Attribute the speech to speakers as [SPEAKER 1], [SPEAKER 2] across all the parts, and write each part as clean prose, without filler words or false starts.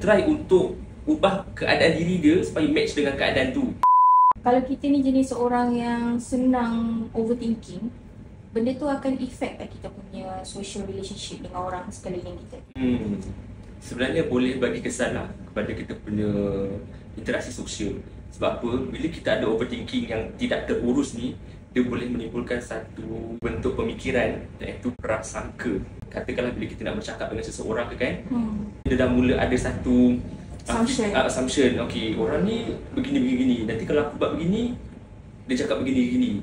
[SPEAKER 1] try untuk ubah keadaan diri dia supaya match dengan keadaan tu.
[SPEAKER 2] Kalau kita ni jenis seorang yang senang overthinking, benda tu akan effect tak kita punya social relationship dengan orang sekeliling kita?
[SPEAKER 1] Sebenarnya boleh bagi kesan lah kepada kita punya interaksi sosial. Sebab apa? Bila kita ada overthinking yang tidak terurus ni, dia boleh menimbulkan satu bentuk pemikiran, iaitu prasangka. Katakanlah bila kita nak bercakap dengan seseorang ke kan, dia dah mula ada satu assumption. Okay, orang ni begini-begini. Nanti kalau aku buat begini, dia cakap begini-begini.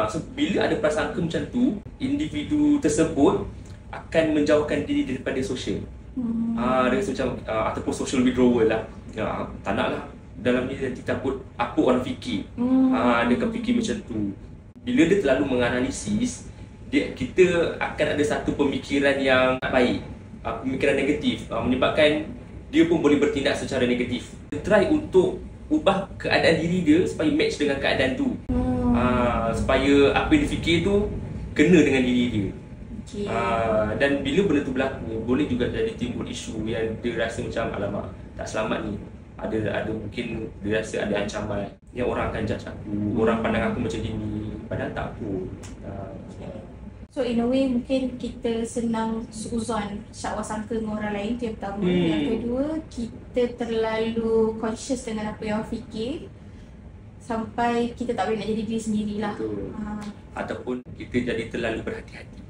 [SPEAKER 1] So bila ada prasangka macam tu, individu tersebut akan menjauhkan diri daripada sosial. Dia rasa macam ataupun social withdrawal lah. Tak nak lah dalam ni nanti takut apa orang fikir. Dia akan fikir macam tu. Bila dia terlalu menganalisis, kita akan ada satu pemikiran yang tak baik, pemikiran negatif, menyebabkan dia pun boleh bertindak secara negatif. Dia try untuk ubah keadaan diri dia supaya match dengan keadaan tu. Supaya apa yang dia fikir tu kena dengan diri dia. Dan bila benda tu berlaku, boleh juga jadi timbul isu yang dia rasa macam alamak, tak selamat ni. Ada mungkin dia rasa ada ancaman yang orang akan judge aku, orang pandang aku macam gini, padahal tak pun.
[SPEAKER 2] So in a way mungkin kita senang suzon, syakwa sangka dengan orang lain, tu yang pertama. Yang kedua, kita terlalu conscious dengan apa yang orang fikir sampai kita tak boleh nak jadi diri sendirilah.
[SPEAKER 1] Ataupun kita jadi terlalu berhati-hati.